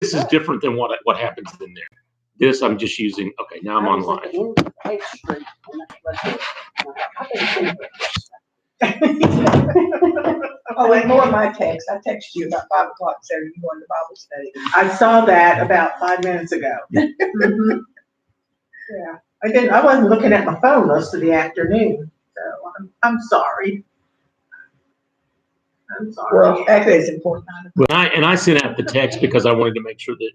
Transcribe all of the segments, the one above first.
this is different than what happens in there. This I'm just using. Okay, now I'm on live. Oh, ignore my text. I texted you about 5 o'clock, Saturday. You going to Bible study? I saw that about 5 minutes ago. Mhm. Yeah, I wasn't looking at my phone most of the afternoon, so I'm sorry. I'm sorry. Well, actually, it's important. Well, I sent out the text because I wanted to make sure that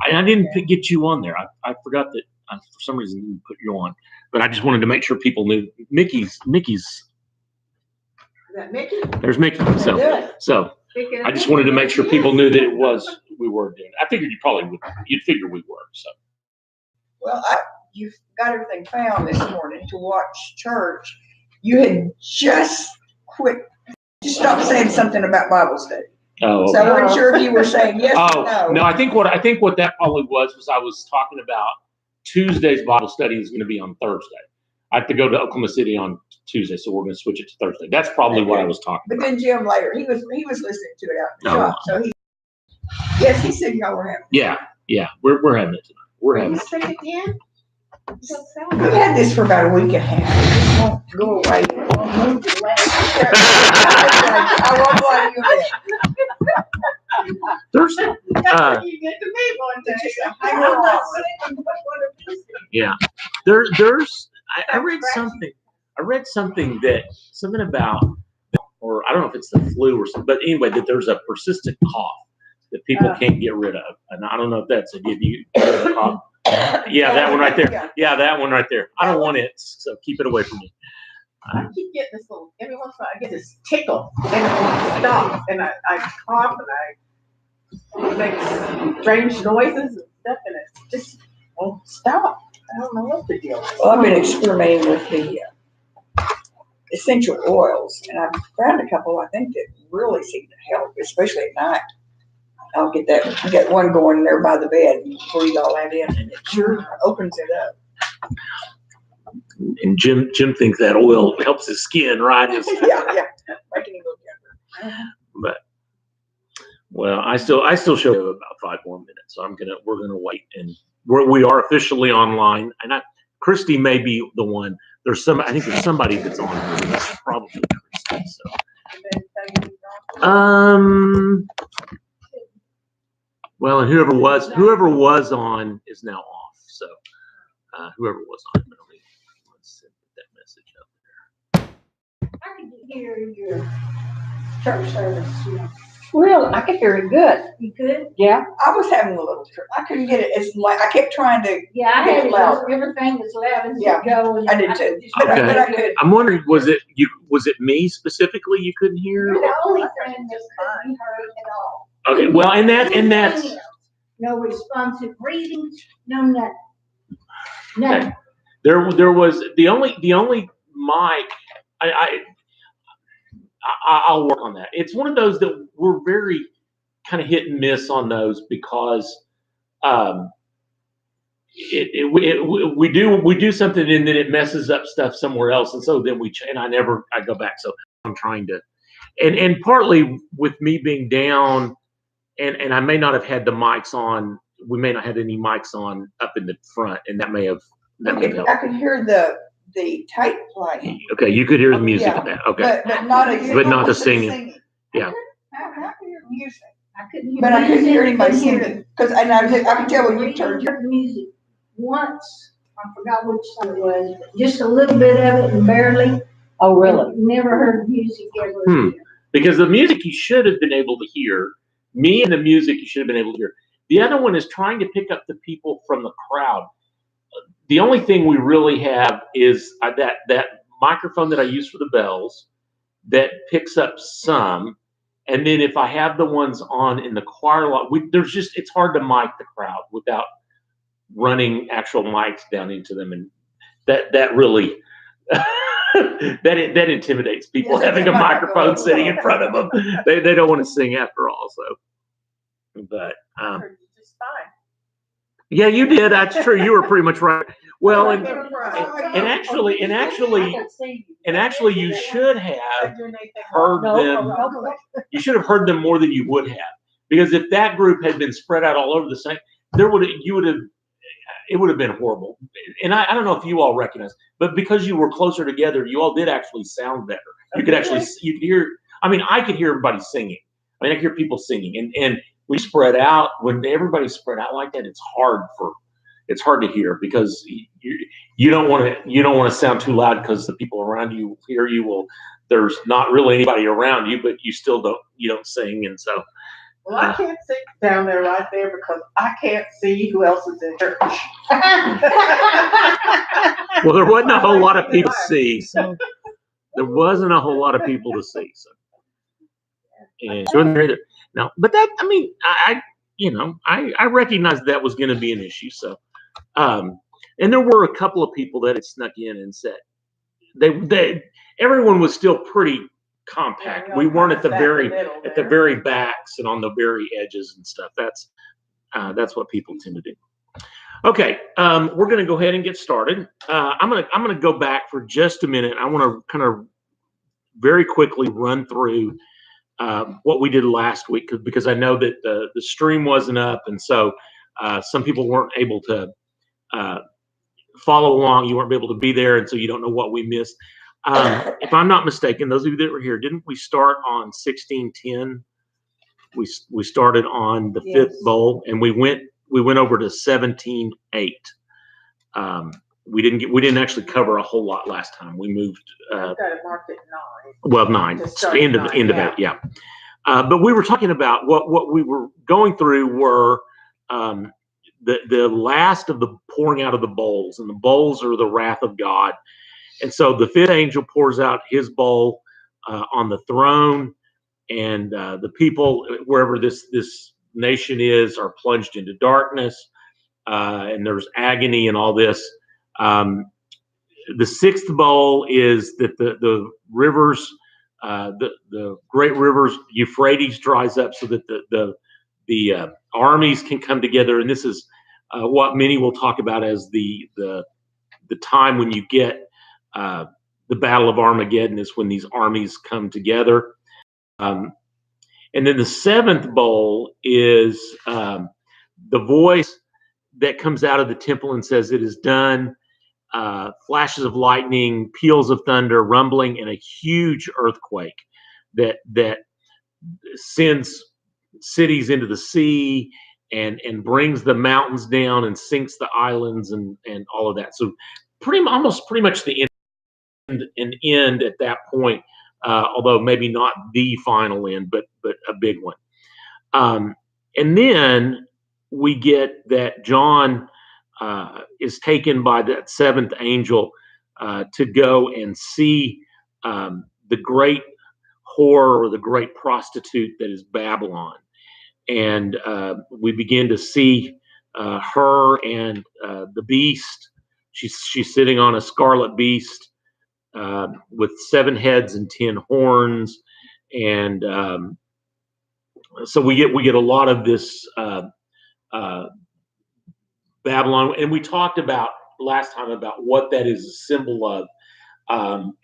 I didn't get you on there. I forgot that for some reason didn't put you on, but I just wanted to make sure people knew Mickey's. Is that Mickey? There's Mickey. So I just wanted to make sure people knew that we were doing it. I figured you probably would. You'd figure we were. So. Well, you've got everything found this morning to watch church. You had just quit. You stopped saying something about Bible study. Oh, okay. So I wasn't sure if you were saying yes or no. No, I think what that probably was I was talking about Tuesday's Bible study is going to be on Thursday. I have to go to Oklahoma City on Tuesday, so we're going to switch it to Thursday. That's probably what I was talking about. But then Jim later, he was listening to it out in the shop. So he said y'all were having it. Yeah, we're having it tonight. We're having it. Sick again? We've had this for about a week and a half. It just won't go away. It won't move the leg. I won't blame you a bit. There's You get to me one day. Yeah. There's I read something. I read something about, or I don't know if it's the flu or something, but anyway, that there's a persistent cough that people can't get rid of, and I don't know if that's a give you a cough. Yeah, that one right there. Yeah, that one right there. I don't want it, so keep it away from me. I keep getting this little, every once in a while I get this tickle, and it won't stop, and I cough, and I make strange noises and stuff, and it just won't stop. I don't know what the deal is. Well, I've been experimenting with the essential oils, and I've found a couple I think that really seem to help, especially at night. I'll get one going there by the bed and breathe all that in, and it sure opens it up. And Jim thinks that oil helps his skin, right? Yeah, making it look younger. But well, I still show about 5 more minutes, so we're gonna wait, and we are officially online, and Christy may be the one. I think there's somebody that's on here. That's probably Christy. So. Well, and whoever was on is now off. So whoever was on, let's send that message up there. I could hear your church service. Well, I could hear it good. You could? Yeah. I was having a little trouble. I couldn't get it. It's like I kept trying to. Yeah, I had everything was loud as you go. And I did too. Okay. But I could. I'm wondering, was it me specifically you couldn't hear? You're the only thing that couldn't be heard at all. Okay. Well, and that's. No responsive readings, no nothing. Nothing. There was the only mic. I'll work on that. It's one of those that we're very kind of hit and miss on those because we do something and then it messes up stuff somewhere else, and so then I go back. So I'm trying to, and partly with me being down. And I may not have had the mics on. We may not have any mics on up in the front, and that may have helped. I could hear the tape playing. Okay, you could hear the music of that. Okay, but not the singing. Yeah. I could hear music. I couldn't hear. But I couldn't hear anybody singing because I could tell when you turned your music once. I forgot which song it was, but just a little bit of it and barely. Oh, really? Never heard music ever. Because the music you should have been able to hear. Me and the music you should have been able to hear. The other one is trying to pick up the people from the crowd. The only thing we really have is that microphone that I use for the bells that picks up some. And then if I have the ones on in the choir lot, it's hard to mic the crowd without running actual mics down into them. And that really, that intimidates people, having a microphone sitting in front of them. They don't want to sing after all. So, but just fine. Yeah, you did. That's true. You were pretty much right. Well, and actually, you should have heard them. You should have heard them more than you would have, Because if that group had been spread out all over the same, it would have been horrible. And I don't know if you all recognize, but because you were closer together, you all did actually sound better. You could actually, you could hear, I mean, I could hear everybody singing. I mean, I could hear people singing, and we spread out. When everybody's spread out like that, it's hard to hear, because you don't want to sound too loud, because the people around you hear you. Well, there's not really anybody around you, but you don't sing, and so. Well, I can't sit down there right there because I can't see who else is in church. Well, there wasn't a whole lot of people to see, so there wasn't a whole lot of people to see. So, and no, but that, I mean, I recognized that was going to be an issue. So, and there were a couple of people that had snuck in and said everyone was still pretty compact. We weren't at the very backs and on the very edges and stuff. That's what people tend to do. Okay, we're going to go ahead and get started. I'm going to go back for just a minute. I want to kind of very quickly run through what we did last week, because I know that the stream wasn't up, and so some people weren't able to follow along. You weren't able to be there, and so you don't know what we missed. If I'm not mistaken, those of you that were here, didn't we start on 1610? We started on the fifth bowl, and we went over to 17:8. We didn't actually cover a whole lot last time. We moved. Got it marked at 9. Well, 9. End of it. Yeah. But we were talking about what we were going through were the last of the pouring out of the bowls, and the bowls are the wrath of God. And so the fifth angel pours out his bowl on the throne, and the people, wherever this nation is, are plunged into darkness, and there's agony and all this. The sixth bowl is that the rivers, the great rivers, Euphrates dries up, so that the armies can come together, and this is what many will talk about as the time when you get the Battle of Armageddon, is when these armies come together. And then the seventh bowl is the voice that comes out of the temple and says, "It is done." Flashes of lightning, peals of thunder, rumbling, and a huge earthquake that sends cities into the sea and brings the mountains down and sinks the islands and all of that. So almost pretty much the end at that point, although maybe not the final end, but a big one. And then we get that John is taken by that seventh angel to go and see the great whore, or the great prostitute that is Babylon. And we begin to see her and the beast. She's sitting on a scarlet beast with 7 heads and 10 horns, and so we get a lot of this Babylon, and we talked about last time about what that is a symbol of,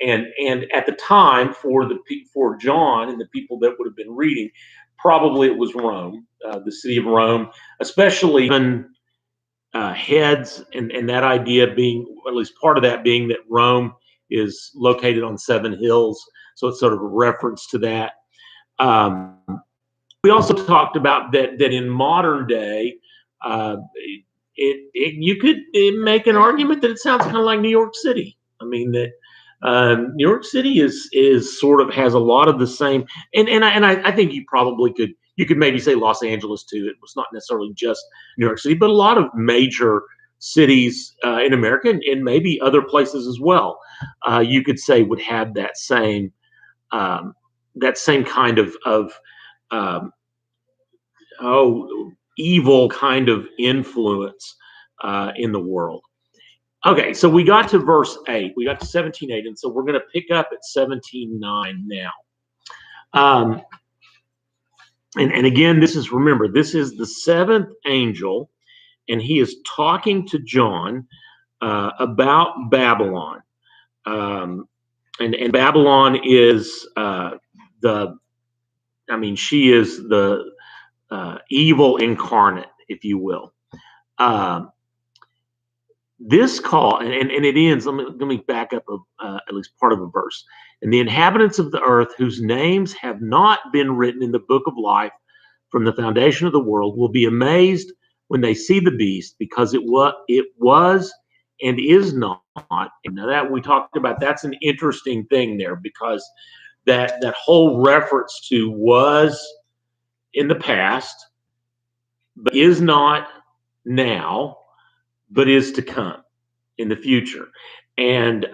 and at the time for John and the people that would have been reading, probably it was Rome, the city of Rome, especially heads, and that idea being, or at least part of that being, that Rome is located on 7 hills, so it's sort of a reference to that. We also talked about that in modern day, you could make an argument that it sounds kind of like New York City. I mean, that New York City is sort of has a lot of the same, and I think you could maybe say Los Angeles too. It was not necessarily just New York City, but a lot of major cities in America, and maybe other places as well, you could say would have that same kind of evil kind of influence in the world. Okay, so we got to verse 8. We got to 17:8, and so we're going to pick up at 17:9 now. And again, this is the 7th angel, and he is talking to John about Babylon. And Babylon is she is the evil incarnate, if you will. This call, and it ends, let me back up at least part of a verse. And the inhabitants of the earth whose names have not been written in the book of life from the foundation of the world will be amazed when they see the beast, because it was and is not. And now that we talked about, that's an interesting thing there, because that whole reference to was in the past, but is not now, but is to come in the future. And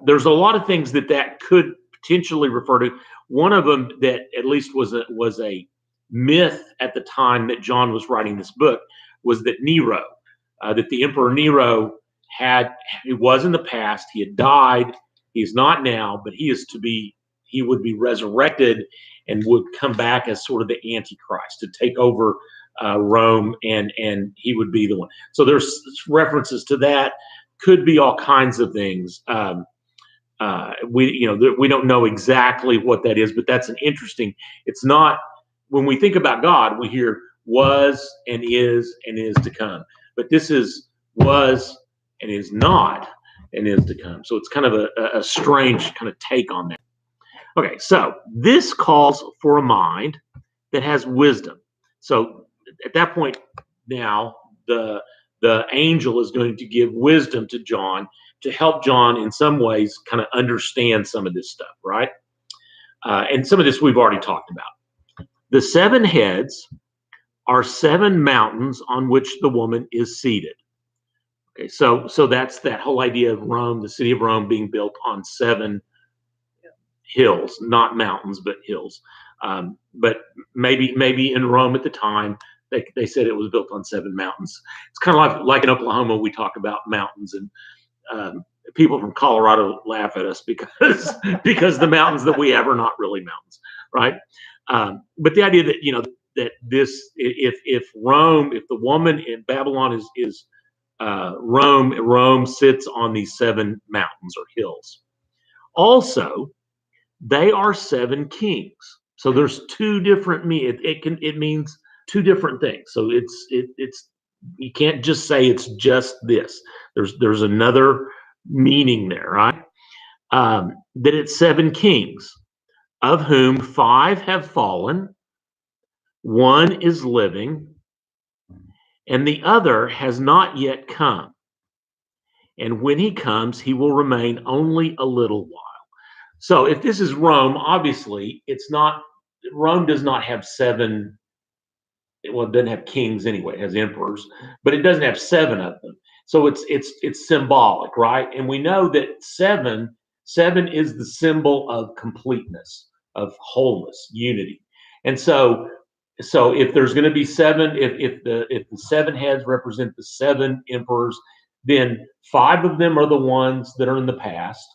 there's a lot of things that could potentially refer to. One of them that at least was a myth at the time that John was writing this book was that Nero, that the Emperor Nero he was in the past, he had died, he's not now, but he would be resurrected and would come back as sort of the Antichrist to take over Rome, and he would be the one. So there's references to that. Could be all kinds of things. We don't know exactly what that is, but that's an interesting. It's not, when we think about God, we hear was and is to come, but this is was and is not and is to come. So it's kind of a strange kind of take on that. Okay, so this calls for a mind that has wisdom. So at that point now, the angel is going to give wisdom to John to help John in some ways kind of understand some of this stuff, right? And some of this we've already talked about. The 7 heads are 7 mountains on which the woman is seated. Okay, so that's that whole idea of Rome, the city of Rome, being built on 7 hills, not mountains, but hills. But maybe in Rome at the time, they said it was built on 7 mountains. It's kind of like in Oklahoma, we talk about mountains, and people from Colorado laugh at us because the mountains that we have are not really mountains, right? But the idea that that this, if Rome, if the woman in Babylon is Rome sits on these 7 mountains or hills. Also, they are 7 kings. So there's 2 different it means 2 different things. So it's you can't just say it's just this. There's another meaning there, right? That it's 7 kings, of whom 5 have fallen, 1 is living, and the other has not yet come. And when he comes, he will remain only a little while. So if this is Rome, obviously Rome does not have 7. Well, it doesn't have kings anyway. It has emperors, but it doesn't have 7 of them. So it's symbolic, right? And we know that 7 is the symbol of completeness, of wholeness, unity. And so if there's going to be 7, if the 7 heads represent the 7 emperors, then 5 of them are the ones that are in the past.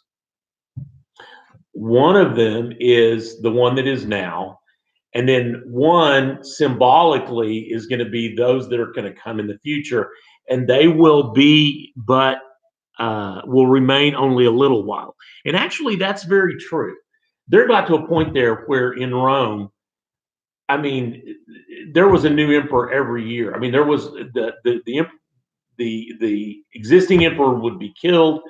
1 of them is the one that is now. And then 1 symbolically is going to be those that are going to come in the future, and they will be, but will remain only a little while. And actually, that's very true. They're got to a point there where in Rome, I mean, there was a new emperor every year. I mean, there was the existing emperor would be killed.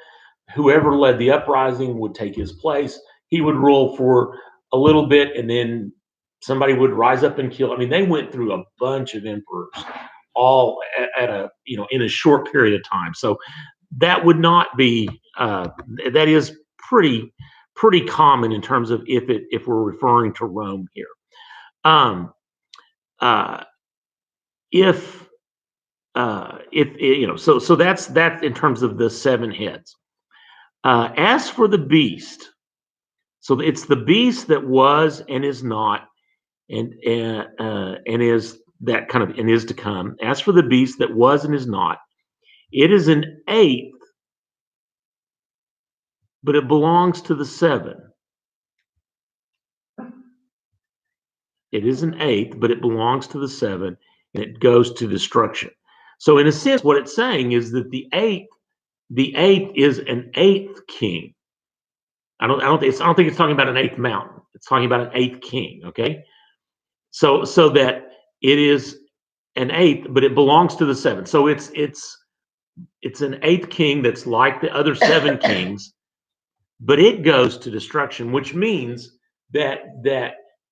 Whoever led the uprising would take his place. He would rule for a little bit, and then somebody would rise up and kill. I mean, they went through a bunch of emperors, all at a in a short period of time. So that would not be that is pretty common in terms of if we're referring to Rome here. So that's in terms of the 7 heads. As for the beast, so it's the beast that was and is not, and is that kind of and is to come. As for the beast that was and is not, it is an 8th, but it belongs to the 7. It is an 8th, but it belongs to the 7, and it goes to destruction. So in a sense, what it's saying is that the 8th is an 8th king. I don't think it's talking about an 8th mountain. It's talking about an 8th king. Okay, so that it is an eighth, but it belongs to the seventh. So it's an eighth king that's like the other seven kings, but it goes to destruction, which means that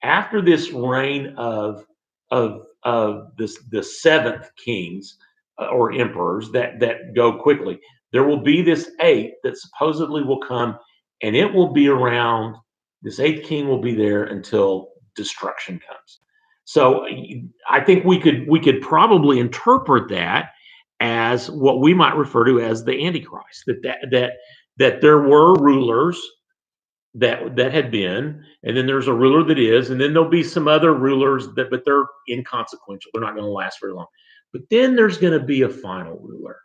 after this reign of the seventh kings or emperors that go quickly, there will be this eighth that supposedly will come, and it will be around. This eighth king will be there until destruction comes. So I think we could probably interpret that as what we might refer to as the Antichrist. That there were rulers that had been, and then there's a ruler that is, and then there'll be some other rulers but they're inconsequential. They're not going to last very long. But then there's going to be a final ruler,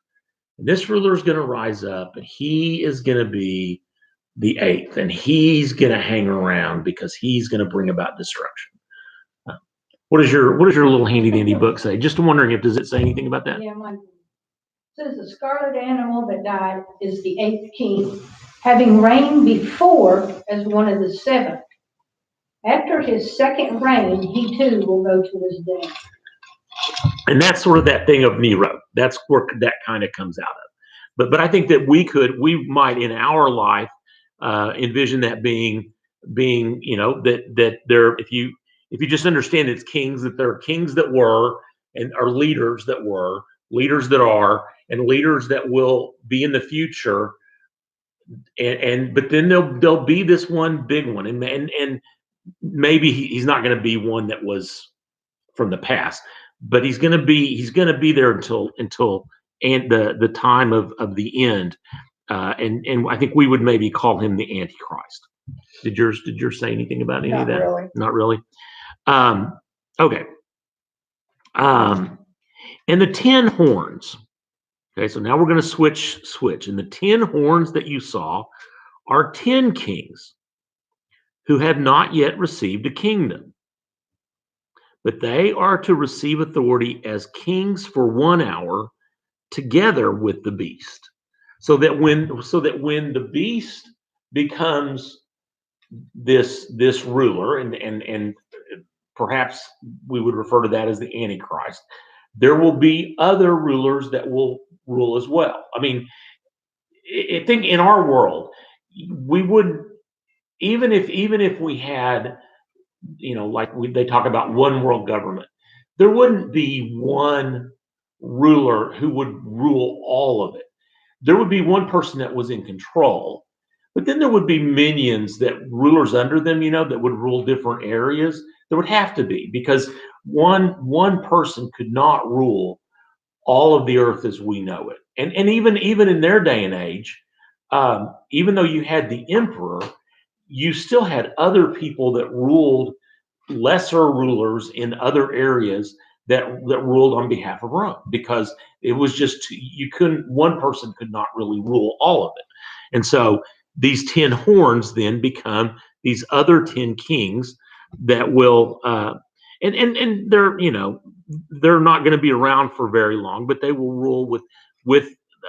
and this ruler is going to rise up, and he is going to be the eighth, and he's going to hang around because he's going to bring about destruction. What does your little handy dandy book say? Just wondering does it say anything about that? Yeah, mine says the scarlet animal that died is the eighth king, having reigned before as one of the seven. After his second reign, he too will go to his death. And that's sort of that thing of Nero. That's where that kind of comes out of. But I think that we might in our life envision that being that there, if you just understand it's kings, that there are kings that were and are leaders that were, leaders that are, and leaders that will be in the future. But then there'll be this one big one, and maybe he's not going to be one that was from the past, but he's going to be there until and the time of the end, and I think we would maybe call him the Antichrist. Did yours say anything about any of that? Really. Not really. Okay. And the 10 horns. Okay, so now we're going to switch. And the 10 horns that you saw are 10 kings who have not yet received a kingdom, but they are to receive authority as kings for 1 hour together with the beast. So that when the beast becomes this ruler, and perhaps we would refer to that as the Antichrist, there will be other rulers that will rule as well. I mean, I think in our world, we would, even if we had, they talk about one world government, there wouldn't be one ruler who would rule all of it. There would be one person that was in control, but then there would be minions, that rulers under them, that would rule different areas. There would have to be, because one person could not rule all of the earth as we know it. And even in their day and age, even though you had the emperor, you still had other people that ruled, lesser rulers in other areas that ruled on behalf of Rome, because it was just, one person could not really rule all of it. And so these 10 horns then become these other 10 kings that will, and they're, they're not going to be around for very long, but they will rule with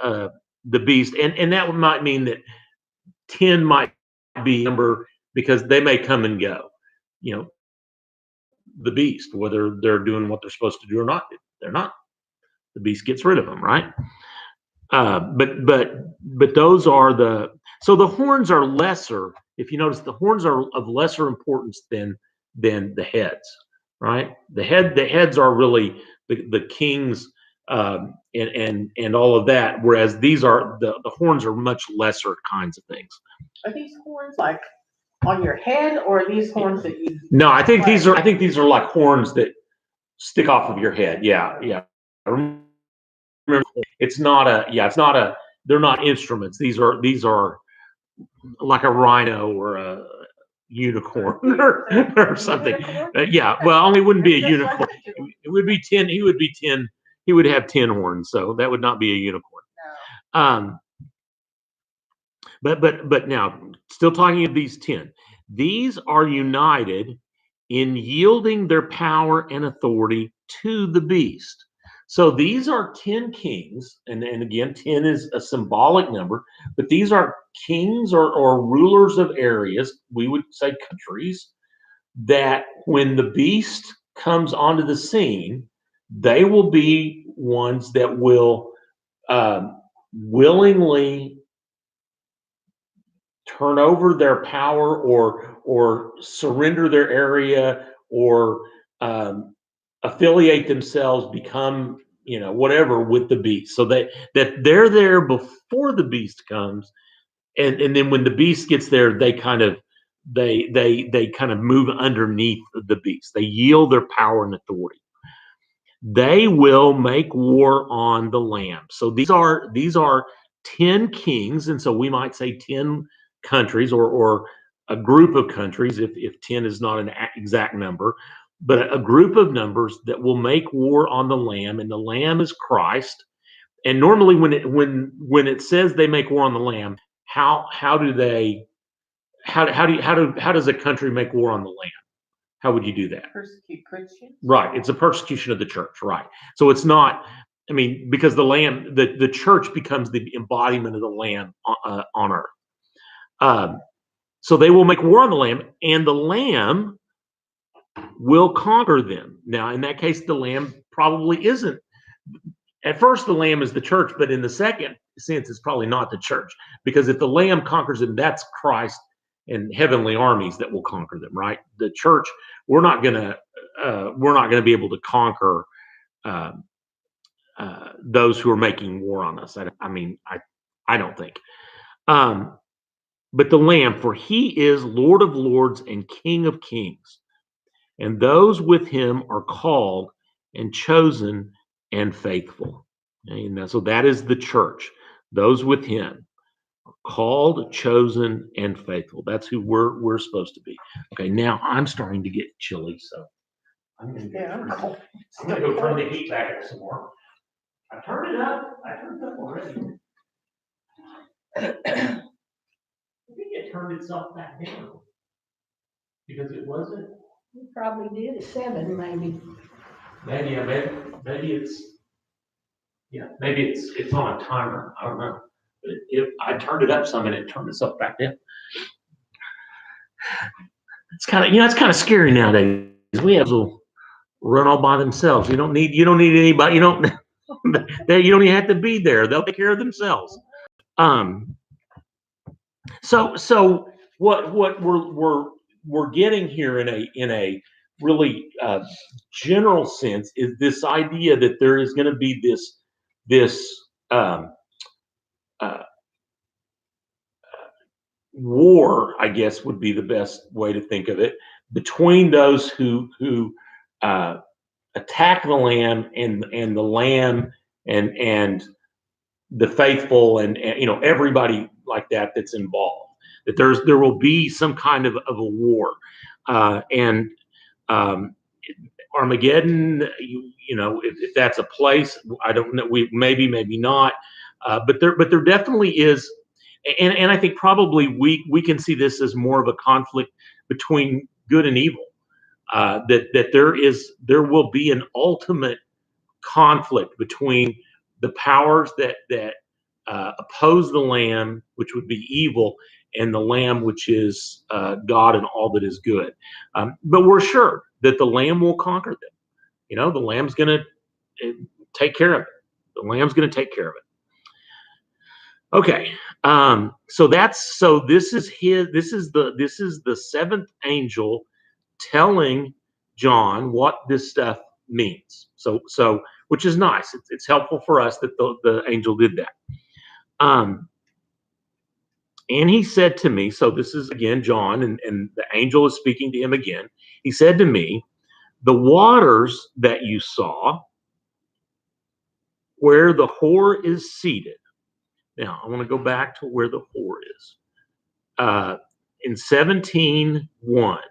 the beast. And that might mean that 10 might be number, because they may come and go, the beast, whether they're doing what they're supposed to do or not. They're not. The beast gets rid of them, right? But those are so the horns are lesser. If you notice, the horns are of lesser importance than the heads, right? The heads are really the kings, and all of that, whereas these are the horns are much lesser kinds of things. Are these horns like on your head, or are these horns that you? No, I think these are like horns that stick off of your head. Yeah. Remember, it's not a. They're not instruments. These are like a rhino or a unicorn or something. Well, only wouldn't be a unicorn. It would be 10. He would be 10. He would have 10 horns, so that would not be a unicorn. No. But now, still talking of these 10, these are united in yielding their power and authority to the beast. So these are 10 kings, and again, 10 is a symbolic number, but these are kings or rulers of areas, we would say countries, that when the beast comes onto the scene, they will be ones that will willingly turn over their power or surrender their area or affiliate themselves, become whatever with the beast, so that they're there before the beast comes, and then when the beast gets there, they kind of move underneath the beast. They yield their power and authority. They will make war on the Lamb. So these are 10 kings, and so we might say 10 countries or a group of countries, if 10 is not an exact number, but a group of numbers that will make war on the Lamb, and the Lamb is Christ. And normally when it says they make war on the Lamb, how does a country make war on the Lamb? How would you do that? Persecute Christians. Right. It's a persecution of the church. Right. So it's not, because the Lamb, the church becomes the embodiment of the Lamb on earth. So they will make war on the Lamb, and the Lamb will conquer them. Now, in that case, the Lamb probably isn't. At first, the Lamb is the church, but in the second sense, it's probably not the church, because if the Lamb conquers them, that's Christ and heavenly armies that will conquer them, right? The church, we're not gonna be able to conquer those who are making war on us. I don't think. But the Lamb, for he is Lord of lords and King of kings, and those with him are called and chosen and faithful. And so that is the church. Those with him are called, chosen, and faithful. That's who we're supposed to be. Okay, now I'm starting to get chilly, so I'm gonna go turn the heat back up some more. I turned it up. Already. I think it turned itself back down because it wasn't. You probably did at 7, maybe. Maybe it's on a timer. I don't know. But I turned it up some and it turned itself back down. It's kind of scary nowadays. We have to run all by themselves. You don't need anybody. You don't even have to be there. They'll take care of themselves. So what we're getting here in a really general sense is this idea that there is going to be this war, I guess would be the best way to think of it, between those who attack the Lamb and the Lamb and the faithful and everybody like that's involved. That there will be some kind of a war, and Armageddon. If that's a place, I don't know. Maybe not, but there definitely is, and I think probably we can see this as more of a conflict between good and evil. That there will be an ultimate conflict between the powers that oppose the Lamb, which would be evil, and the Lamb, which is God and all that is good. But we're sure that the Lamb will conquer them. The Lamb's going to take care of it. The Lamb's going to take care of it. Okay. So this is the seventh angel telling John what this stuff means. So which is nice. It's helpful for us that the angel did that. And he said to me, so this is again John, and the angel is speaking to him again. He said to me, the waters that you saw where the whore is seated. Now, I want to go back to where the whore is. In 17:1,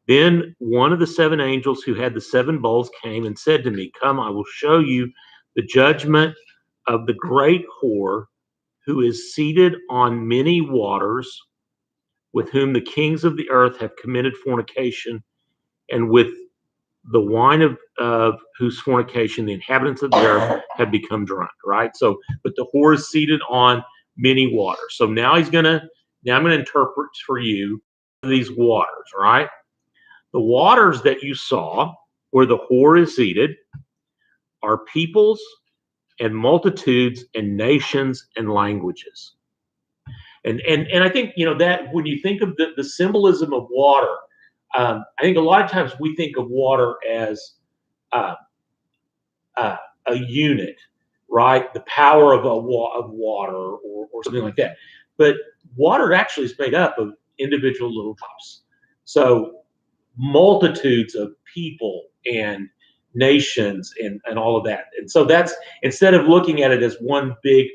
then one of the seven angels who had the seven bowls came and said to me, come, I will show you the judgment of the great whore who is seated on many waters, with whom the kings of the earth have committed fornication, and with the wine of whose fornication the inhabitants of the earth have become drunk. Right. So, but the whore is seated on many waters. So now I'm going to interpret for you these waters. Right. The waters that you saw where the whore is seated are peoples and multitudes and nations and languages. And I think, that when you think of the symbolism of water, I think a lot of times we think of water as uh, a unit, right? The power of of water or something like that. But water actually is made up of individual little drops. So multitudes of people and nations and all of that. And so that's, instead of looking at it as one big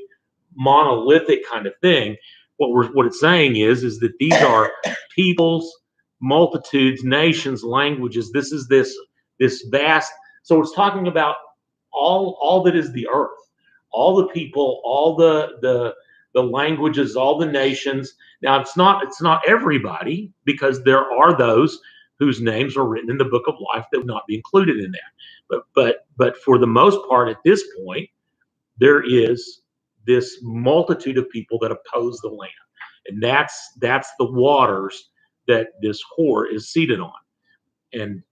monolithic kind of thing, what it's saying is that these are peoples, multitudes, nations, languages. This is this vast. So it's talking about all that is the earth, all the people, all the languages, all the nations. Now it's not everybody, because there are those whose names are written in the book of life that would not be included in that. But for the most part, at this point, there is this multitude of people that oppose the Lamb, and that's the waters that this whore is seated on. And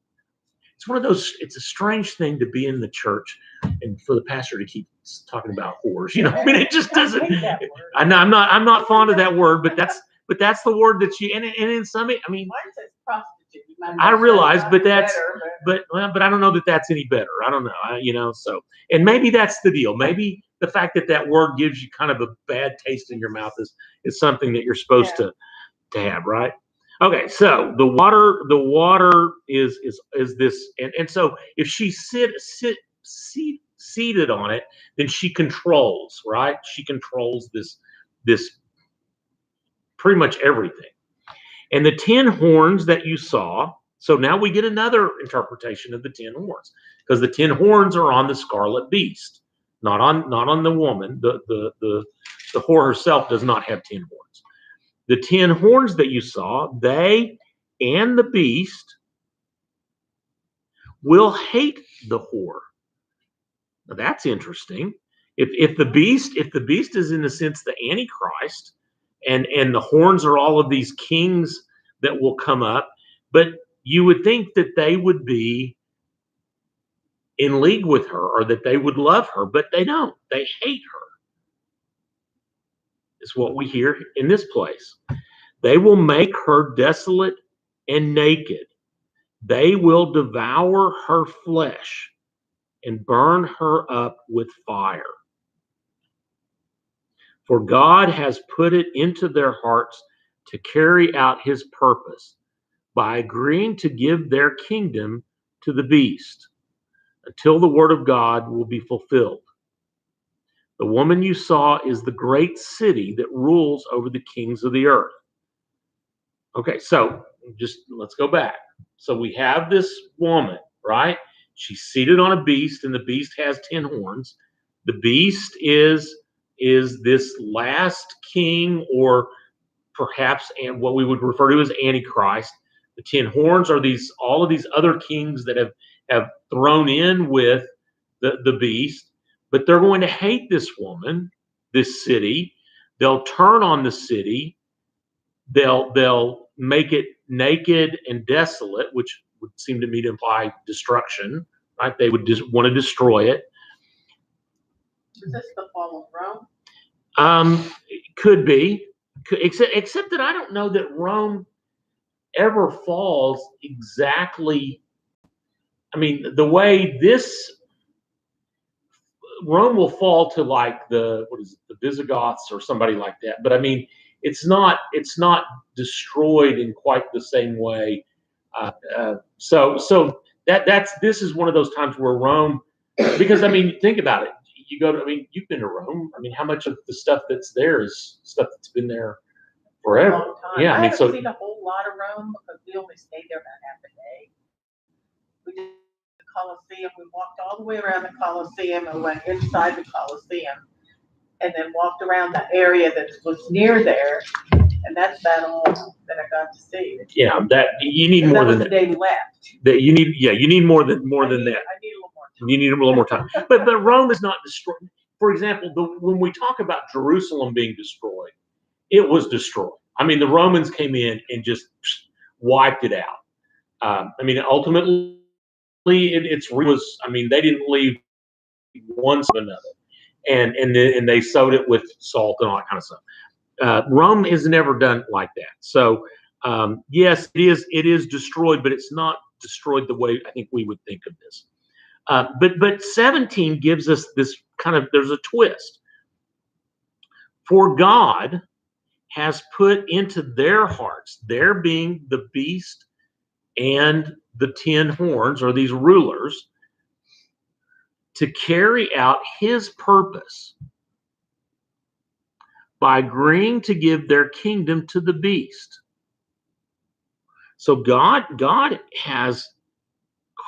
it's one of those. It's a strange thing to be in the church and for the pastor to keep talking about whores. I mean, it just doesn't. I'm not fond of that word, but that's the word that you and in some. I mean, Mine says prostitute. I realize, but I don't know that that's any better. I don't know. So, and maybe that's the deal. Maybe the fact that word gives you kind of a bad taste in your mouth is something that you're supposed to have, right? Okay, so the water is this, and so if she seated on it, then she controls, right? She controls this pretty much everything. And the 10 horns that you saw, so now we get another interpretation of the 10 horns, because the 10 horns are on the scarlet beast, not on the woman. The whore herself does not have 10 horns. The 10 horns that you saw, they and the beast will hate the whore. Now that's interesting. If the beast is in a sense the Antichrist, and the horns are all of these kings that will come up, but you would think that they would be in league with her, or that they would love her, but they don't. They hate her. Is what we hear in this place. They will make her desolate and naked. They will devour her flesh and burn her up with fire. For God has put it into their hearts to carry out his purpose by agreeing to give their kingdom to the beast until the word of God will be fulfilled. The woman you saw is the great city that rules over the kings of the earth. Okay, so just let's go back. So we have this woman, right? She's seated on a beast, and the beast has 10 horns. The beast is this last king, or perhaps and what we would refer to as Antichrist. The 10 horns are all of these other kings that have thrown in with the beast, but they're going to hate this woman, this city. They'll turn on the city. They'll make it naked and desolate, which would seem to me to imply destruction, right? They would just want to destroy it. Is this the fall of Rome? Could be, except that I don't know that Rome ever falls exactly. I mean, the way Rome will fall to like the Visigoths or somebody like that, but I mean, it's not destroyed in quite the same way. So this is one of those times where Rome, because I mean, think about it. You go to, I mean, you've been to Rome. I mean, how much of the stuff that's there is stuff that's been there forever? Long time. Yeah, I mean, haven't seen a whole lot of Rome because we only stayed there about half a day. We did the Colosseum. We walked all the way around the Colosseum and went inside the Colosseum, and then walked around the area that was near there, and that's about all that I got to see. Yeah, that you need And more that was than the that. day we left. That you need more than I need that. a little more time. You need a little more time. But Rome is not destroyed. For example, when we talk about Jerusalem being destroyed, it was destroyed. I mean, the Romans came in and just wiped it out. I mean, ultimately was, I mean, they didn't leave one of another, and they sowed it with salt and all that kind of stuff. Rome has never done like that. So yes, it is destroyed, but it's not destroyed the way I think we would think of this. But 17 gives us this kind of, there's a twist. For God has put into their hearts, there being the beast and the 10 horns, or these rulers, to carry out his purpose by agreeing to give their kingdom to the beast. So God has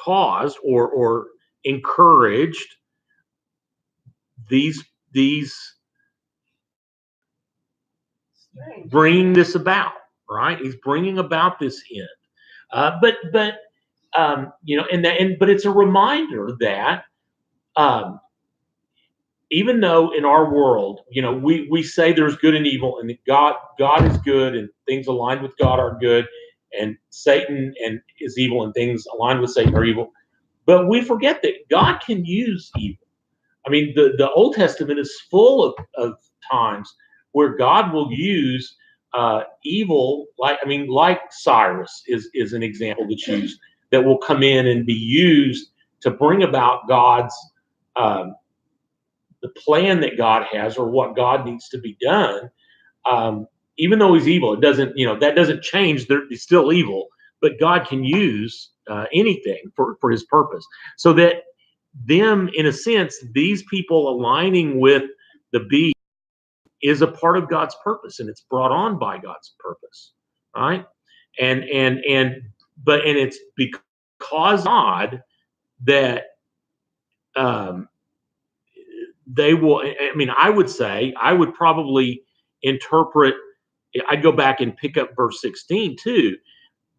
caused or encouraged these bringing this about, right? He's bringing about this end. But you know, but it's a reminder that even though in our world, you know, we say there's good and evil, and God is good, and things aligned with God are good, and Satan is evil, and things aligned with Satan are evil. But we forget that God can use evil. I mean, the Old Testament is full of times where God will use evil, like Cyrus is an example that's used, that will come in and be used to bring about God's the plan that God has, or what God needs to be done. Even though he's evil, it doesn't, you know, that doesn't change. He's still evil, but God can use anything for his purpose. So that them, in a sense, these people aligning with the beast is a part of God's purpose, and it's brought on by God's purpose, right? And it's because God that they will. I mean, I would probably interpret. I'd go back and pick up verse 16 too.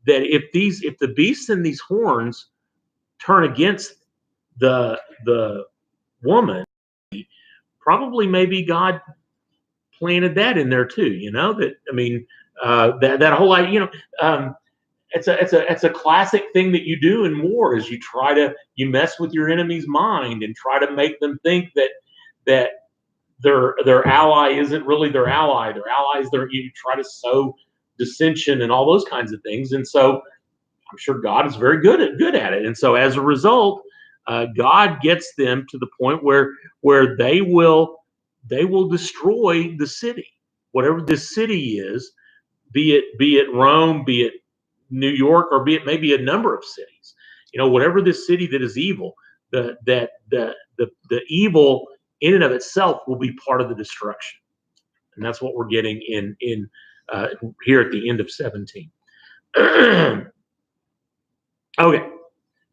That if the beasts and these horns turn against the woman, probably maybe God planted that in there too. You know, that, I mean, that whole, you know, it's a classic thing that you do in war, is you mess with your enemy's mind and try to make them think that their ally isn't really their ally. Their allies, you try to sow dissension and all those kinds of things. And so I'm sure God is very good at it. And so as a result, God gets them to the point where they will destroy the city, whatever this city is, be it Rome, be it New York, or be it maybe a number of cities. You know, whatever this city that is evil, the evil in and of itself will be part of the destruction. And that's what we're getting in here at the end of 17. Okay.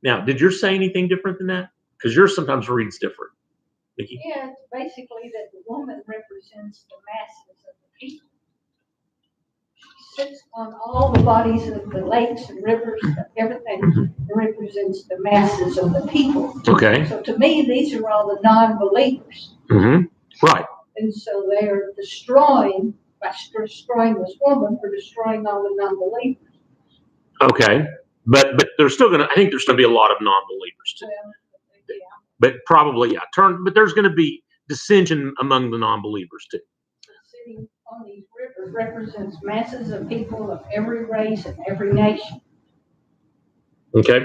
Now, did yours say anything different than that? Because yours sometimes reads different. Nikki? Yeah, it's basically that the woman represents the masses of the people. She sits on all the bodies of the lakes and rivers, everything represents the masses of the people. Okay. So to me, these are all the non-believers. Mm-hmm. Right. And so they're destroying, by destroying this woman, for destroying all the non-believers. Okay. But there's still I think there's gonna be a lot of non-believers too. Well, yeah. But probably, yeah. But there's gonna be dissension among the non-believers too. Sitting on these rivers represents masses of people of every race and every nation. Okay.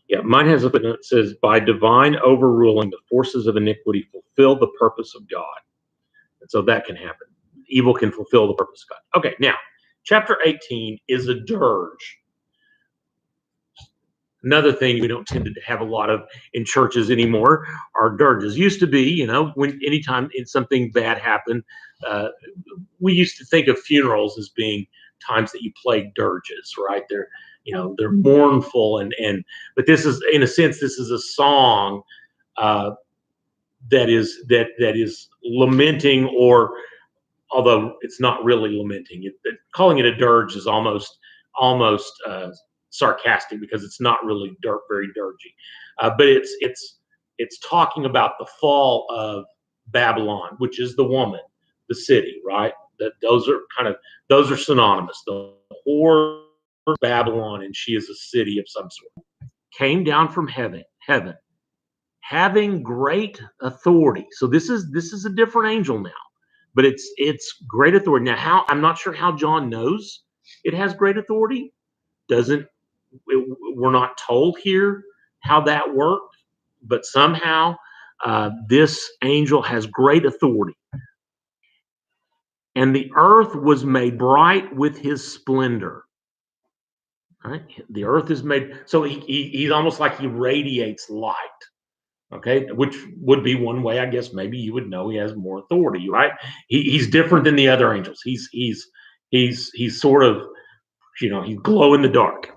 Yeah, mine has a footnote that says, by divine overruling, the forces of iniquity fulfill the purpose of God. And so that can happen. Evil can fulfill the purpose of God. Okay, now, chapter 18 is a dirge. Another thing we don't tend to have a lot of in churches anymore are dirges. Used to be, you know, anytime something bad happened, we used to think of funerals as being times that you play dirges, right? They're mournful but this is, in a sense, this is a song that is lamenting, or although it's not really lamenting. Calling it a dirge is almost sarcastic, because it's not really very dirgy, but it's talking about the fall of Babylon, which is the woman, the city, right? Those are synonymous. The whore of Babylon, and she is a city of some sort. Came down from heaven, having great authority. So this is a different angel now, but it's great authority. Now, I'm not sure how John knows it has great authority. We're not told here how that worked, but somehow this angel has great authority. And the earth was made bright with his splendor. Right? The earth is made, so he's almost like he radiates light. Okay, which would be one way, I guess, maybe you would know he has more authority, right? He's different than the other angels. He's sort of, he's glow in the dark.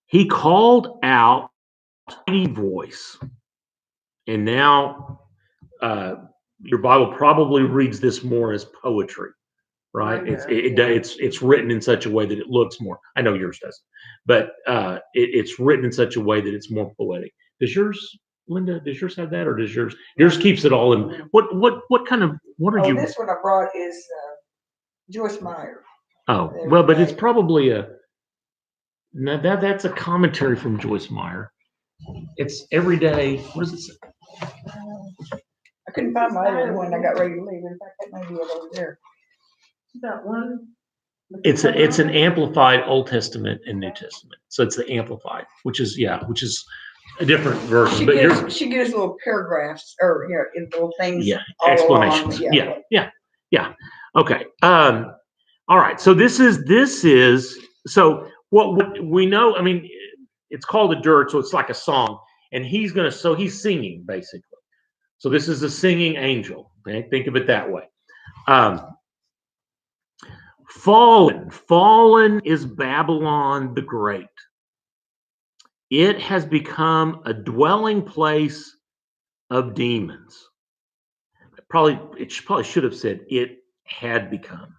He called out mighty voice, and now your Bible probably reads this more as poetry, right? It's written in such a way that it looks more. I know yours doesn't, but it's written in such a way that it's more poetic. Does yours, Linda? Does yours have that, or does yours keeps it all in? What are you? This one I brought is Joyce Meyer. Oh, well, but it's probably that's a commentary from Joyce Meyer. It's every day. What does it say? I couldn't find my other one. I got ready to leave. In fact, that might be it over there. That one. It's an amplified Old Testament and New Testament. So it's the amplified, which is a different version. She gives little paragraphs or little things. Yeah, explanations. Yeah. Okay. All right. So this is so what we know. I mean, it's called a dirge, so it's like a song, and he's singing basically. So this is a singing angel. Okay? Think of it that way. Fallen is Babylon the Great. It has become a dwelling place of demons. It probably should have said it had become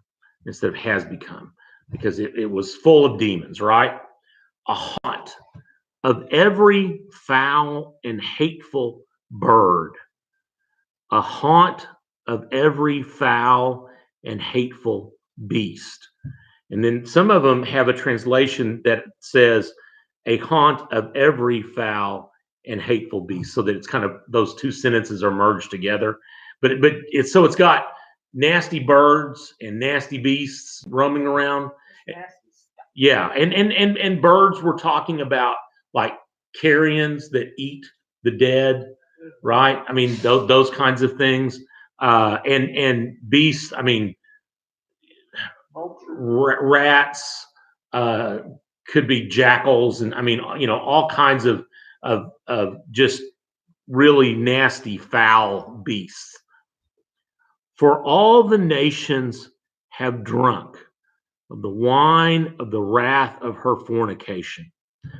instead of has become, because it was full of demons, right? A haunt of every foul and hateful bird. A haunt of every foul and hateful beast. And then some of them have a translation that says a haunt of every foul and hateful beast, so that it's kind of those two sentences are merged together. But it's got nasty birds and nasty beasts roaming around. Yeah, and birds, we're talking about like carrions that eat the dead, right? I mean those kinds of things. And beasts, I mean rats, could be jackals, and I mean all kinds of just really nasty foul beasts. For all the nations have drunk of the wine of the wrath of her fornication.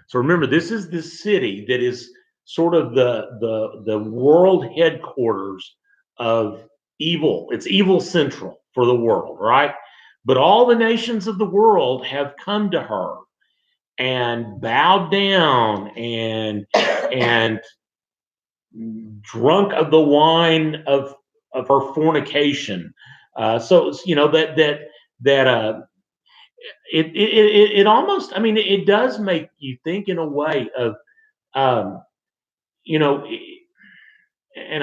So remember, this is the city that is sort of the world headquarters of evil. It's evil central for the world, right? But all the nations of the world have come to her and bowed down and drunk of the wine of her fornication. So it almost, I mean, it does make you think in a way of, and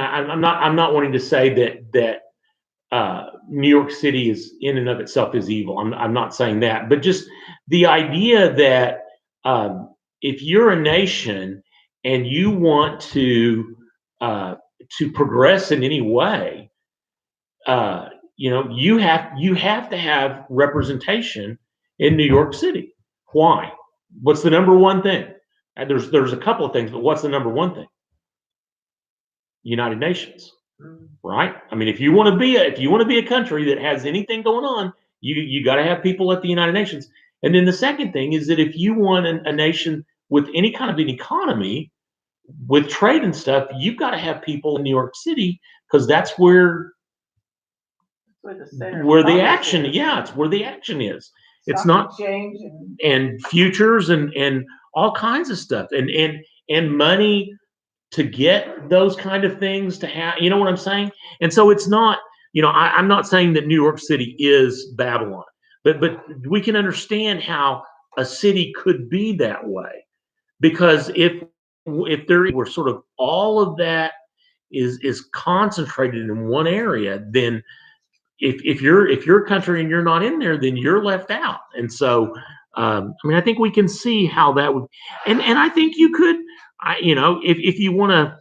I'm not wanting to say that New York City is in and of itself is evil. I'm not saying that, but just the idea that if you're a nation and you want to progress in any way, you have to have representation in New York City. Why? What's the number one thing? And there's a couple of things, but what's the number one thing? United Nations, right? I mean, if you want to be a country that has anything going on, you got to have people at the United Nations. And then the second thing is that if you want a nation with any kind of an economy, with trade and stuff, you've got to have people in New York City, because that's where the action is. Yeah, it's where the action is. It's not change and futures and all kinds of stuff and money to get those kind of things to have. You know what I'm saying? And so it's not I'm not saying that New York City is Babylon, but we can understand how a city could be that way, because if there were sort of all of that is concentrated in one area, then if you're a country and you're not in there, then you're left out. And so, I think we can see how that would, and I think you could, if you want to,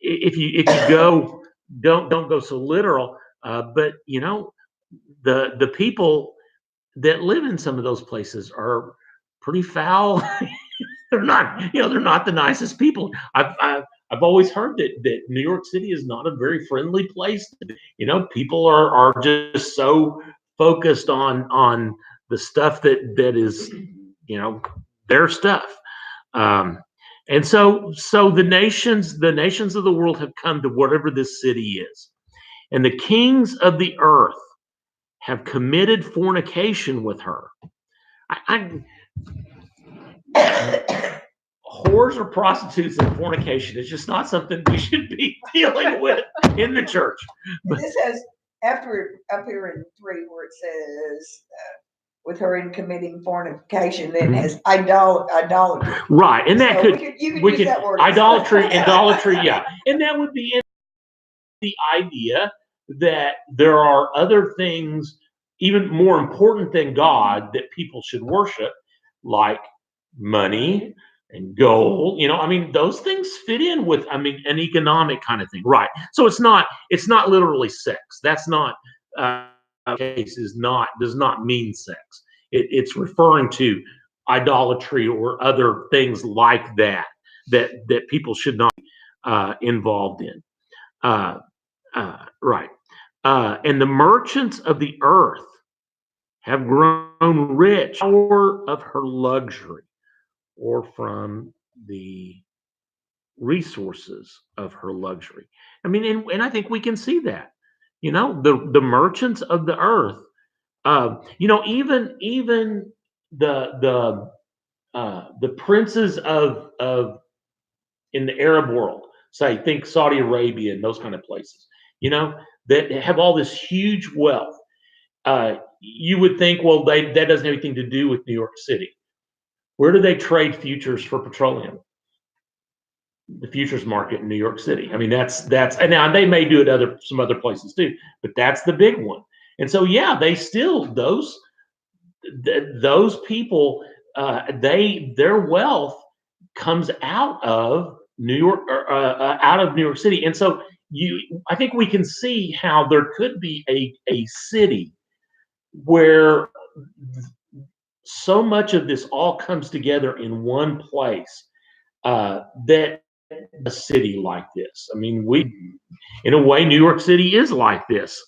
if you go, don't go so literal, but the people that live in some of those places are pretty foul. They're not the nicest people. I've always heard that New York City is not a very friendly place. People are just so focused on the stuff that is, their stuff. And so the nations of the world have come to whatever this city is, and the kings of the earth have committed fornication with her. Whores or prostitutes and fornication is just not something we should be dealing with in the church. But this has, after up here in 3 where it says, with her in committing fornication, then has idolatry. Right, and that so could you could use that word. idolatry, yeah, and that would be the idea that there are other things even more important than God that people should worship, like money and gold. Those things fit in with an economic kind of thing, right? So it's not literally sex. That's not case does not mean sex. It's referring to idolatry or other things like that people should not be involved in. Right. And the merchants of the earth have grown rich of her luxury, or from the resources of her luxury. And I think we can see that. The merchants of the earth. Even the princes of in the Arab world, say, think Saudi Arabia and those kind of places, that have all this huge wealth. You would think, well, that doesn't have anything to do with New York City. Where do they trade futures for petroleum? The futures market in New York City. That's and now they may do it some other places too, but that's the big one. And so, yeah, they still those people, their wealth comes out of New York, or out of New York City. And so I think we can see how there could be a city where so much of this all comes together in one place, that a city like this. In a way, New York City is like this.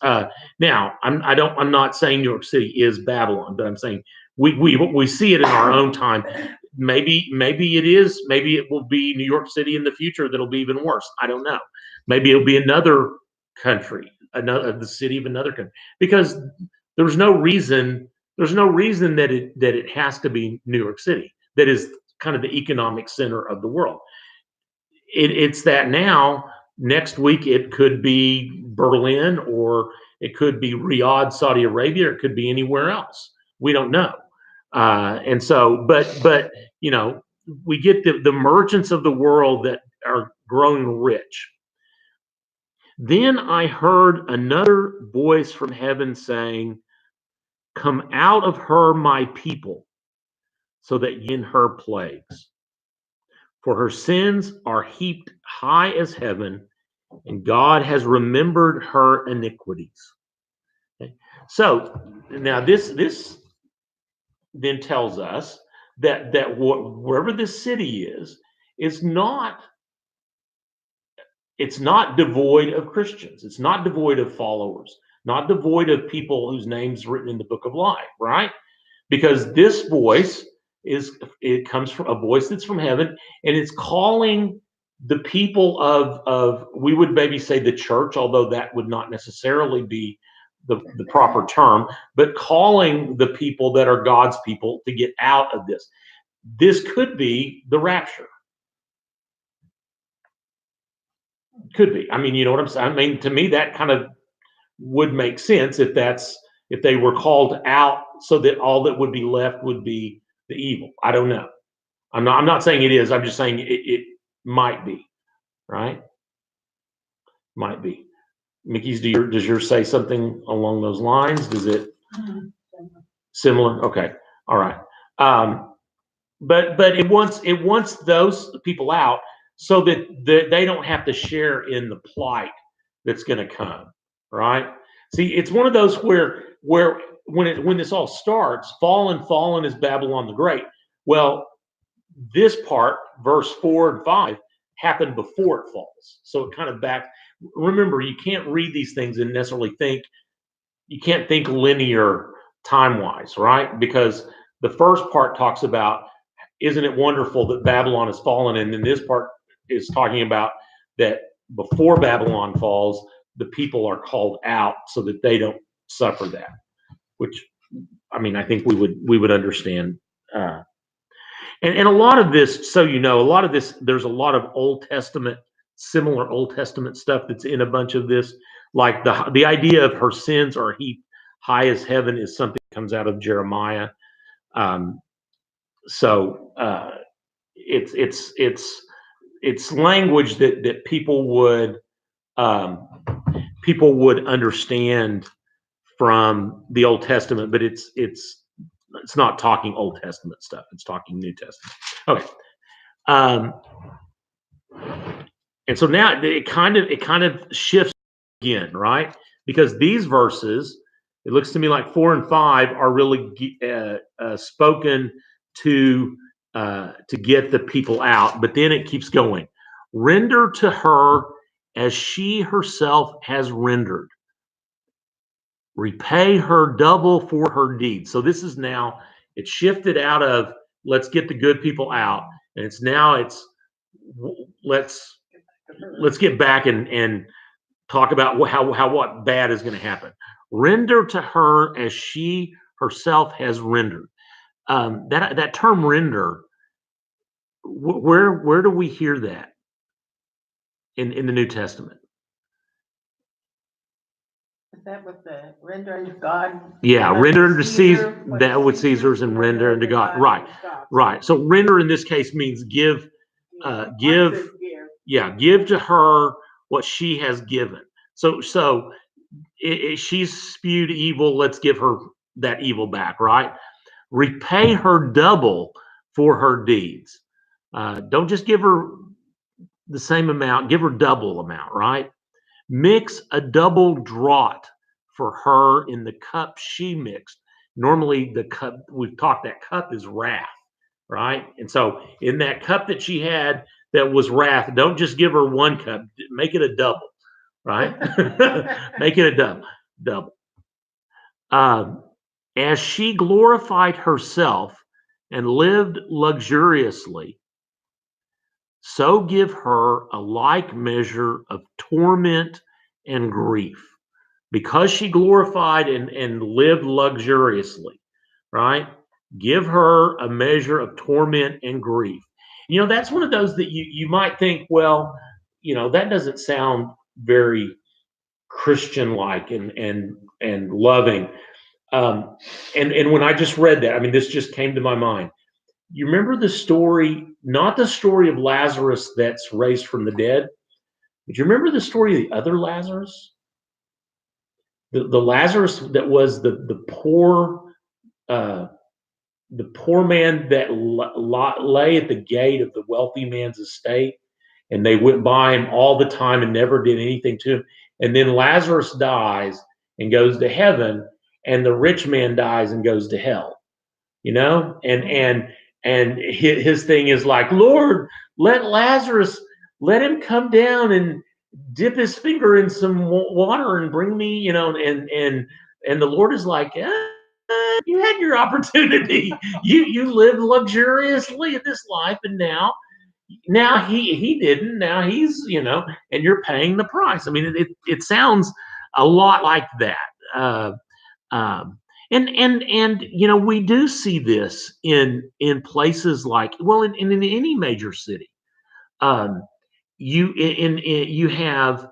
Now, I'm not saying New York City is Babylon, but I'm saying we see it in our own time. Maybe it is. Maybe it will be New York City in the future that'll be even worse. I don't know. Maybe it'll be another country, the city of another country, because there's no reason that it has to be New York City that is kind of the economic center of the world. It's that now. Next week it could be Berlin, or it could be Riyadh, Saudi Arabia, or it could be anywhere else. We don't know. And so, but we get the merchants of the world that are growing rich. Then I heard another voice from heaven saying, "Come out of her, my people, so that in her plagues. For her sins are heaped high as heaven, and God has remembered her iniquities." Okay. So now this then tells us that wherever this city is not, it's not devoid of Christians. It's not devoid of followers, not devoid of people whose names written in the book of life, right? Because this voice comes from a voice that's from heaven, and it's calling the people of we would maybe say the church, although that would not necessarily be the proper term, but calling the people that are God's people to get out of this. This could be the rapture. Could be. You know what I'm saying? To me, that kind of would make sense if they were called out, so that all that would be left would be the evil. I don't know. I'm not saying it is. I'm just saying it might be, right? Might be. Mickey's, does yours say something along those lines? Does it similar? Okay. All right. But it wants those people out so that they don't have to share in the plight that's going to come, right? See, it's one of those where when this all starts, fallen is Babylon the Great. Well, this part, verse 4 and 5, happened before it falls. So it kind of remember, you can't read these things and necessarily you can't think linear time-wise, right? Because the first part talks about, isn't it wonderful that Babylon has fallen? And then this part is talking about that before Babylon falls, the people are called out so that they don't suffer that, which, I mean, I think we would understand. And a lot of this, so a lot of this, there's a lot of similar Old Testament stuff that's in a bunch of this. Like the idea of her sins are heaped high as heaven is something that comes out of Jeremiah. So it's language that people would understand from the Old Testament, but it's not talking Old Testament stuff. It's talking New Testament. Okay. And so now it kind of shifts again, right? Because these verses, it looks to me like 4 and 5 are really spoken to get the people out, but then it keeps going. Render to her as she herself has rendered. Repay her double for her deeds. So this is now, it's shifted out of let's get the good people out, and it's let's get back and talk about what bad is going to happen. Render to her as she herself has rendered. That term render, where do we hear that in the New Testament? Is that with the rendering to God? Yeah, render to Caesar, that with Caesar's, and render unto God. Right. So render in this case means give to her what she has given. So she's spewed evil. Let's give her that evil back, right? Repay her double for her deeds. Don't just give her the same amount, give her double amount, right? Mix a double draught for her in the cup she mixed. Normally the cup, we've talked, that cup is wrath, right? And so in that cup that she had that was wrath, don't just give her one cup, make it a double, right? Make it a double. As she glorified herself and lived luxuriously, so give her a like measure of torment and grief, because she glorified and lived luxuriously, right? Give her a measure of torment and grief. That's one of those that you might think, well, that doesn't sound very Christian-like and loving. And when I just read that, I mean, this just came to my mind. You remember the story, not the story of Lazarus that's raised from the dead, but you remember the story of the other Lazarus? The Lazarus that was the poor man that lay at the gate of the wealthy man's estate, and they went by him all the time and never did anything to him. And then Lazarus dies and goes to heaven, and the rich man dies and goes to hell. And his thing is like, Lord, let him come down and dip his finger in some water and bring me, and the Lord is like, you had your opportunity. You lived luxuriously in this life, and now he didn't. Now he's, and you're paying the price. I mean, it sounds a lot like that. And we do see this in places like, well, in any major city. You have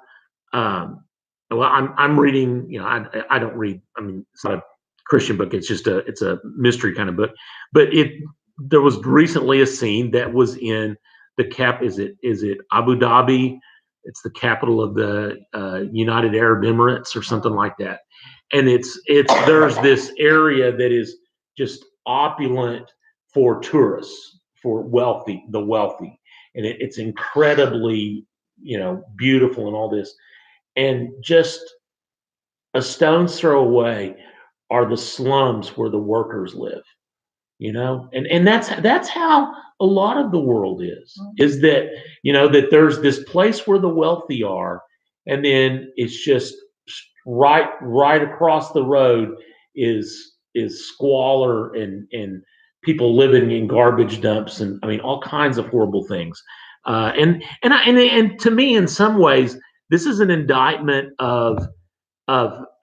well, I'm reading, I don't read, I mean, it's not a Christian book, it's just it's a mystery kind of book. But there was recently a scene that was in is it Abu Dhabi? It's the capital of the United Arab Emirates or something like that. And there's this area that is just opulent for tourists, for the wealthy. And it's incredibly, beautiful and all this. And just a stone's throw away are the slums where the workers live, and that's how a lot of the world is that, that there's this place where the wealthy are, and then it's just right across the road is squalor and people living in garbage dumps, and I mean all kinds of horrible things. And to me, in some ways, this is an indictment of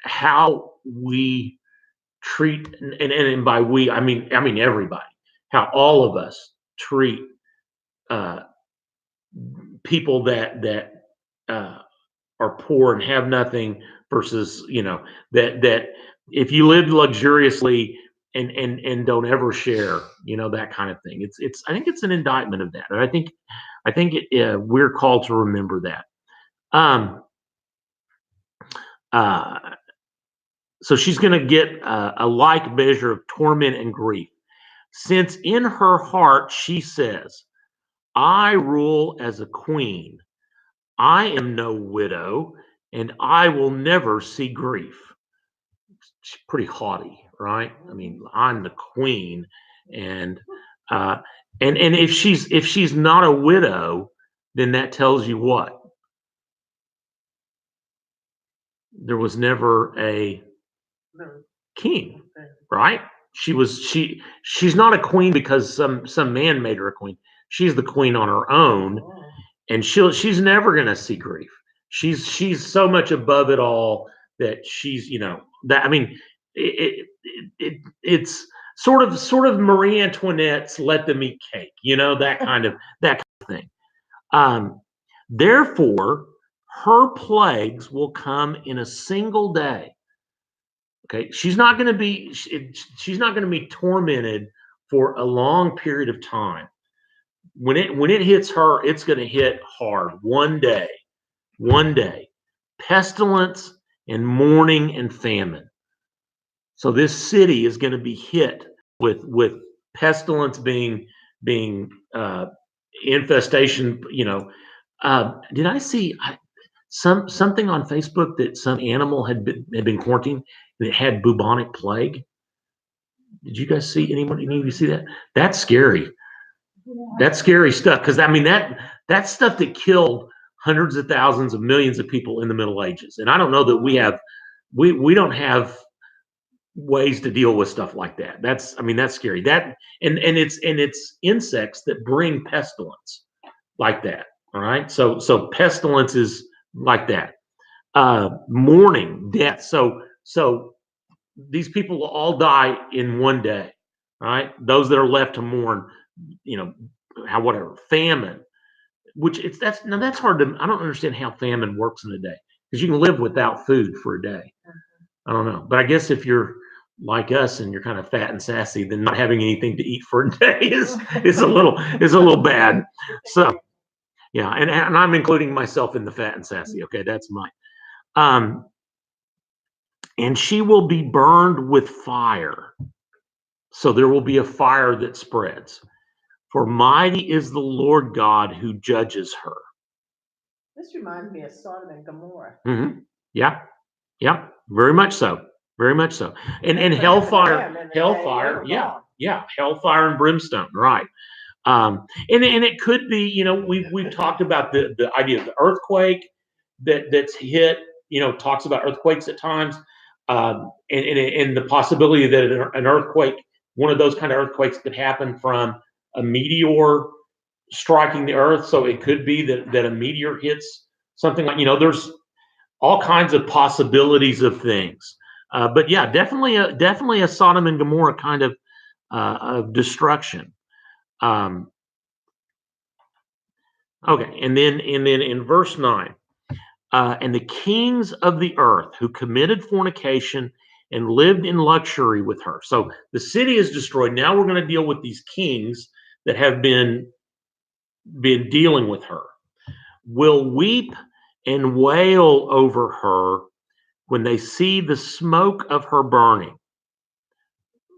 how we treat, and by we, I mean everybody, how all of us treat uh, people that are poor and have nothing versus, that if you live luxuriously and don't ever share, that kind of thing. It's I think it's an indictment of that, and I think we're called to remember that. Um, uh, so she's going to get a like measure of torment and grief, since in her heart she says, I rule as a queen. I am no widow, and I will never see grief. She's pretty haughty, right? I mean, I'm the queen, and uh, and if she's not a widow, then that tells you what? There was never a king, right? She's not a queen because some man made her a queen. She's the queen on her own, and she's never gonna see grief. She's so much above it all that she's, that, I mean, it's sort of Marie Antoinette's let them eat cake, that kind of thing. Um, Therefore, her plagues will come in a single day. Okay, she's not going to be tormented for a long period of time. When it hits her, it's going to hit hard. One day, pestilence and mourning and famine. So this city is going to be hit with pestilence being infestation. Did I see something on Facebook that some animal had been quarantined that had bubonic plague? Did you guys see any of you see that? That's scary. That's scary stuff, because I mean that's stuff that killed hundreds of thousands of millions of people in the Middle Ages, and I don't know that we don't have ways to deal with stuff like that. That's scary. That and it's insects that bring pestilence like that. All right, so pestilence is like that. Mourning, death. So these people will all die in one day. All right, those that are left to mourn, whatever. Famine, which that's hard to. I don't understand how famine works in a day, because you can live without food for a day. I don't know, but I guess if you're like us and you're kind of fat and sassy, then not having anything to eat for a day is a little bad. So yeah, and I'm including myself in the fat and sassy. Okay, that's mine. And she will be burned with fire. So there will be a fire that spreads. For mighty is the Lord God who judges her. This reminds me of Sodom and Gomorrah. Mm-hmm. Yeah, very much so. Very much so. And hellfire, hellfire and brimstone, right? And it could be, we've talked about the idea of the earthquake that's hit, talks about earthquakes at times, and the possibility that an earthquake, one of those kind of earthquakes, could happen from a meteor striking the earth. So it could be that a meteor hits something like, there's all kinds of possibilities of things. But yeah, definitely a Sodom and Gomorrah kind of destruction. Okay, and then in verse 9, And the kings of the earth who committed fornication and lived in luxury with her. So the city is destroyed. Now we're going to deal with these kings that have been dealing with her. Will weep and wail over her when they see the smoke of her burning.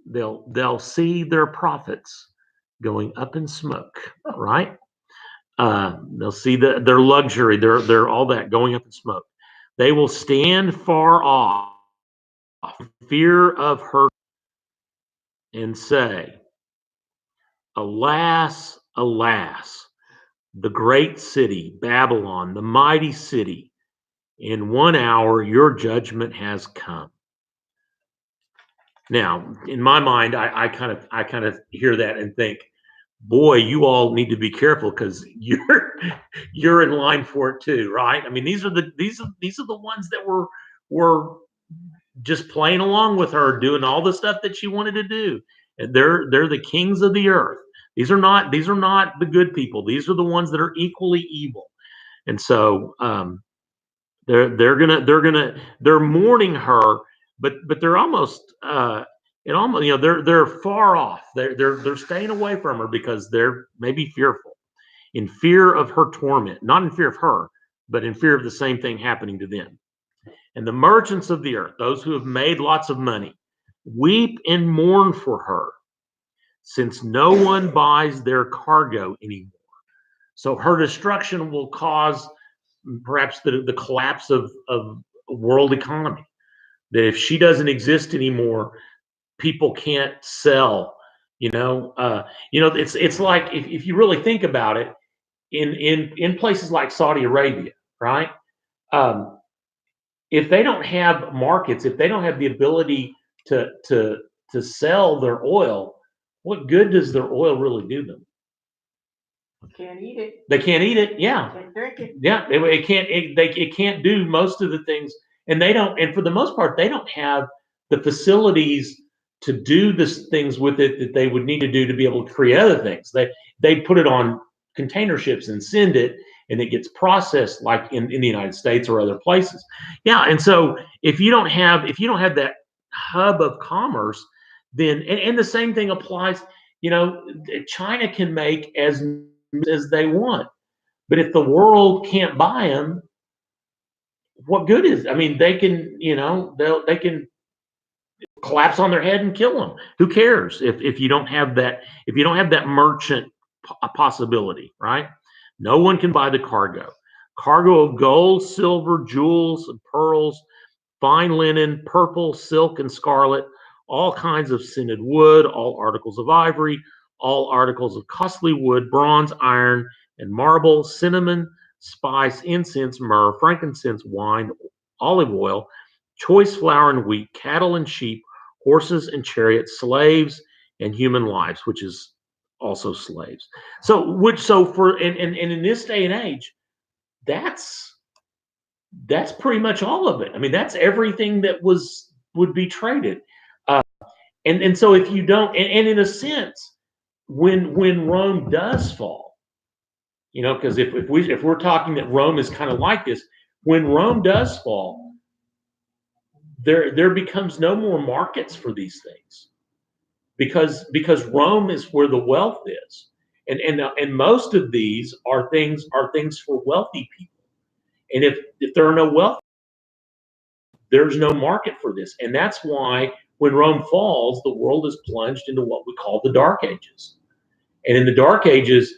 They'll see their prophets going up in smoke, right? They'll see their luxury, their all that going up in smoke. They will stand far off, fear of her, and say, "Alas, alas, the great city, Babylon, the mighty city! In 1 hour your judgment has come." Now, in my mind, I kind of hear that and think, boy, you all need to be careful because you're in line for it too, right? I mean, these are the ones that were just playing along with her, doing all the stuff that she wanted to do. And they're the kings of the earth. These are not the good people. These are the ones that are equally evil. And so they're mourning her, but they're almost they're far off. They're staying away from her because they're maybe fearful, in fear of her torment, not in fear of her, but in fear of the same thing happening to them. And the merchants of the earth, those who have made lots of money, weep and mourn for her, since no one buys their cargo anymore. So her destruction will cause perhaps the collapse of world economy. That if she doesn't exist anymore, people can't sell. It's like if you really think about it, in places like Saudi Arabia, right? If they don't have markets, if they don't have the ability to sell their oil, what good does their oil really do them? Can't eat it. They can't eat it. Yeah, Can't drink it. yeah. It can't do most of the things, and they don't. And for the most part, they don't have the facilities to do this things with it that they would need to do to be able to create other things. They put it on container ships and send it, and it gets processed like in the United States or other places. Yeah, and so if you don't have that hub of commerce, then and the same thing applies. China can make as they want, but if the world can't buy them, what good is it? I mean, they can they can collapse on their head and kill them. Who cares if you don't have that merchant possibility, right? No one can buy the cargo of gold, silver, jewels, and pearls, fine linen, purple, silk, and scarlet, all kinds of scented wood, all articles of ivory, all articles of costly wood, bronze, iron, and marble, cinnamon, spice, incense, myrrh, frankincense, wine, olive oil, choice flour and wheat, cattle and sheep, horses and chariots, slaves and human lives, which is also slaves. So for and in this day and age, that's pretty much all of it. I mean, that's everything that would be traded. And so if you don't, and in a sense, when Rome does fall, because if we're talking that Rome is kind of like this, when Rome does fall, there becomes no more markets for these things, because Rome is where the wealth is, and most of these are things for wealthy people. And if there are no wealth, there's no market for this. And that's why when Rome falls, the world is plunged into what we call the Dark Ages. And in the Dark Ages,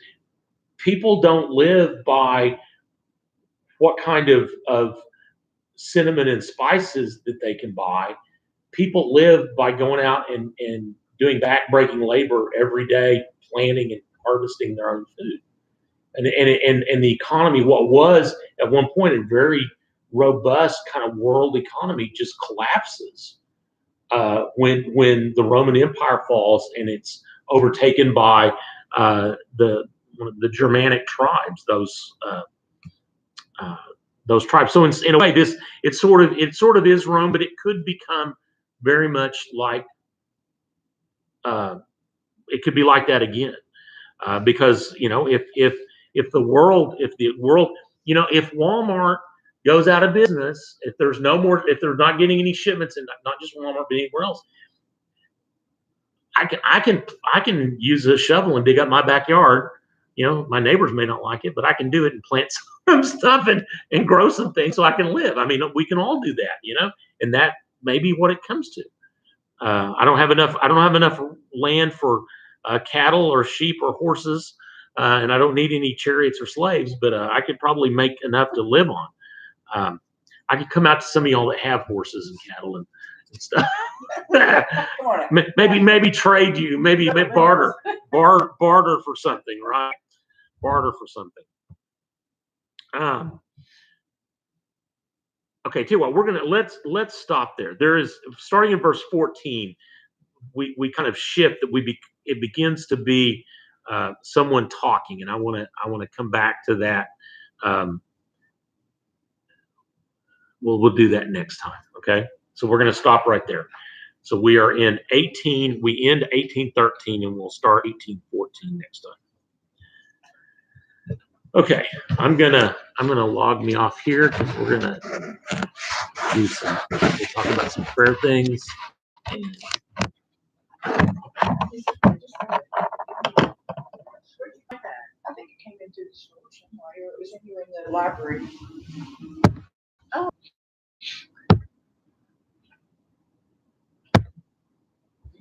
people don't live by what kind of cinnamon and spices that they can buy. People live by going out and doing backbreaking labor every day, planting and harvesting their own food. And the economy, what was at one point a very robust kind of world economy, just collapses when the Roman Empire falls and it's overtaken by the Germanic tribes, those tribes. So in a way, it sort of is Rome, but it could become very much like it could be like that again, because if the world, if Walmart goes out of business, if there's no more, if they're not getting any shipments, and not just Walmart, but anywhere else, I can use a shovel and dig up my backyard. You know, my neighbors may not like it, but I can do it and plant some stuff and grow some things so I can live. I mean, we can all do that, you know, and that may be what it comes to. I don't have enough land for cattle or sheep or horses, and I don't need any chariots or slaves. But I could probably make enough to live on. I could come out to some of y'all that have horses and cattle and stuff. Come on. maybe trade you, maybe barter for something, right? Barter for something. Okay, tell you what, we're gonna let's stop there. There is, starting in verse 14, we kind of shift that it begins to be someone talking, and I want to come back to that. We'll do that next time. Okay, so we're gonna stop right there. So we are in 18. We end 18:13, and we'll start 18:14 next time. Okay, I'm gonna log me off here because we're gonna do we'll talk about some prayer things. And I think it came into the store somewhere. It was in here in the library.